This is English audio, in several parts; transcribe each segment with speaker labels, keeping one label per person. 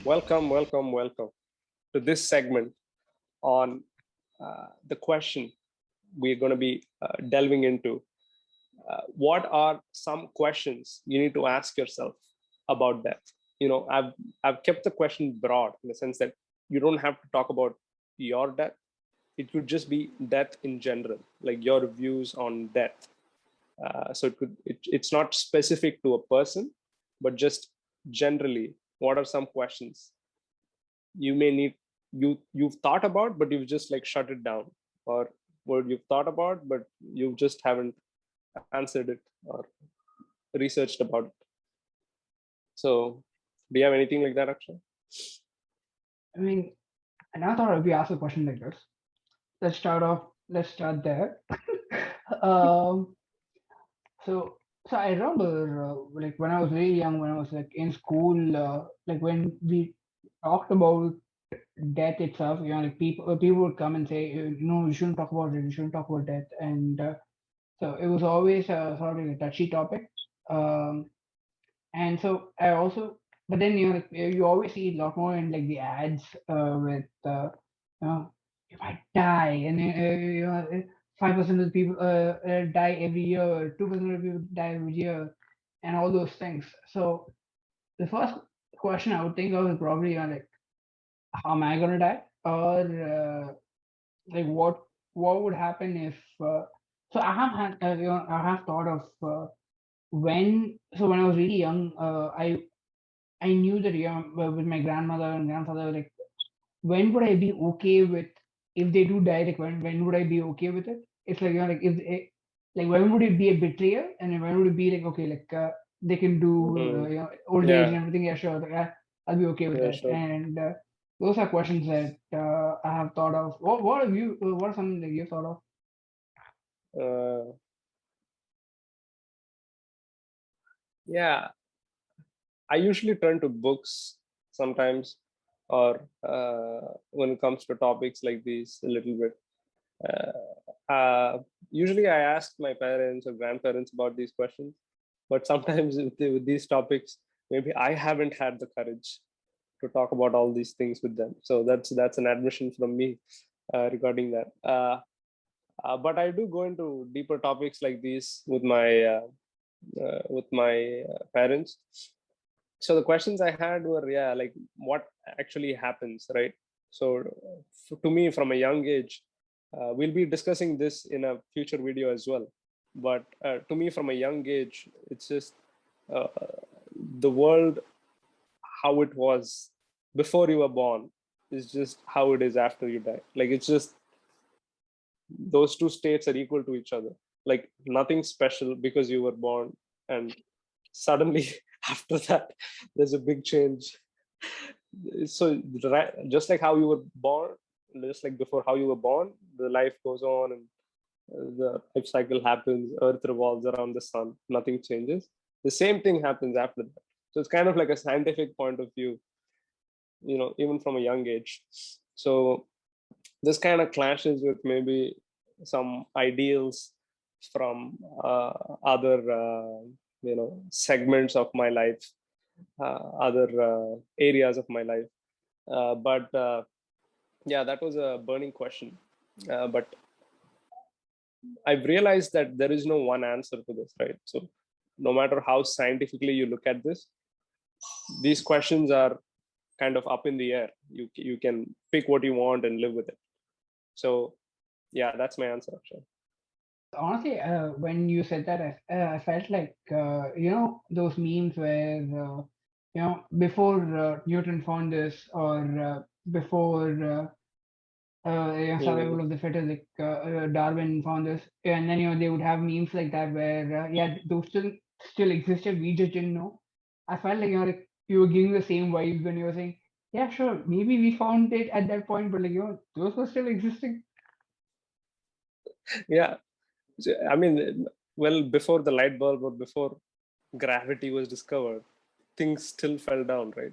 Speaker 1: Welcome to this segment on the question we're going to be delving into. What are some questions you need to ask yourself about death? I've kept the question broad in the sense that you don't have to talk about your death. It could just be death in general, like your views on death. So it's not specific to a person, but just generally, what are some questions you may need, you've thought about, but you've just like shut it down, or what you've thought about, but you just haven't answered it or researched about it. So do you have anything like that, Akshay?
Speaker 2: I mean, I never thought we ask a question like this. Let's start there. um, so I remember like when I was really young, when I was like in school, like when we talked about death itself, like people would come and say, no, you shouldn't talk about it. You shouldn't talk about death, and so it was always sort of like a touchy topic. Um, and so I also, but then like, you always see a lot more in like the ads with you know you might die, and 5% of the people die every year, 2% of the people die every year, and all those things. So the first question I would think of is probably like, how am I gonna die, or like what would happen if so I have had I have thought of when I was really young, I knew that with my grandmother and grandfather, like when would I be okay with if they do die, like when would I be okay with it? It's like like if like when would it be a betrayal, and then when would it be like, okay, like they can do old age and
Speaker 1: Yeah,
Speaker 2: everything, yeah, sure, like, I'll be okay with
Speaker 1: yeah,
Speaker 2: that.
Speaker 1: sure.
Speaker 2: And those are questions that I have thought of. What have you? What are something that you thought of?
Speaker 1: uh, yeah, I usually turn to books sometimes, or when it comes to topics like these a little bit. Usually I ask my parents or grandparents about these questions, but sometimes with these topics, maybe I haven't had the courage to talk about all these things with them. So that's an admission from me regarding that. But I do go into deeper topics like these with my parents. So the questions I had were, yeah, like what actually happens, right? So to me, from a young age, we'll be discussing this in a future video as well. But to me, from a young age, it's just uh, the world, how it was before you were born is just how it is after you die. Like it's just those two states are equal to each other. Like nothing special because you were born, and suddenly after that, there's a big change. So just like how you were born, just like before how you were born, the life goes on, and the life cycle happens, earth revolves around the sun, nothing changes. The same thing happens after that. So it's kind of like a scientific point of view, even from a young age. So this kind of clashes with maybe some ideals from other segments of my life, other areas of my life. But yeah, that was a burning question. But I've realized that there is no one answer to this, right? So no matter how scientifically you look at this, these questions are kind of up in the air. You can pick what you want and live with it. So yeah, that's my answer, actually.
Speaker 2: Honestly, when you said that, I felt like those memes where before Newton found this, or before survival of the fittest, like Darwin found this, and then they would have memes like that where yeah, those still existed, we just didn't know. I felt like like you were giving the same vibes when you were saying, yeah, sure, maybe we found it at that point, but like those were still existing.
Speaker 1: Yeah, so, I mean, well, before the light bulb or before gravity was discovered, things still fell down, right?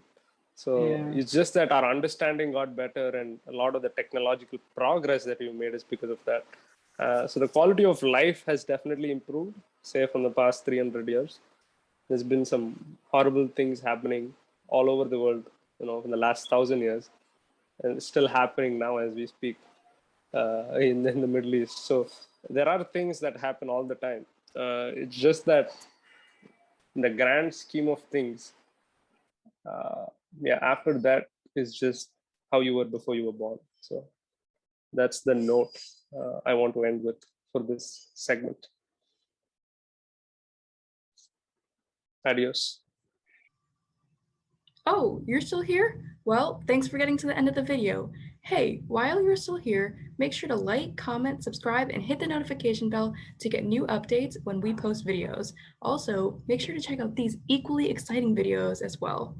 Speaker 1: So
Speaker 2: Yeah.
Speaker 1: it's just that our understanding got better, and a lot of the technological progress that we made is because of that. So the quality of life has definitely improved, say from the past 300 years. There's been some horrible things happening all over the world. in the last 1,000 years, and it's still happening now as we speak in the Middle East. So there are things that happen all the time. It's just that in the grand scheme of things, after that is just how you were before you were born. So that's the note I want to end with for this segment. Adios.
Speaker 3: Oh, you're still here? Well, thanks for getting to the end of the video. Hey, while you're still here, make sure to like, comment, subscribe, and hit the notification bell to get new updates when we post videos. Also, make sure to check out these equally exciting videos as well.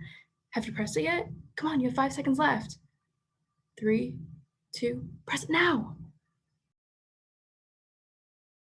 Speaker 3: Have you pressed it yet? Come on, you have 5 seconds left. 3, 2, press it now!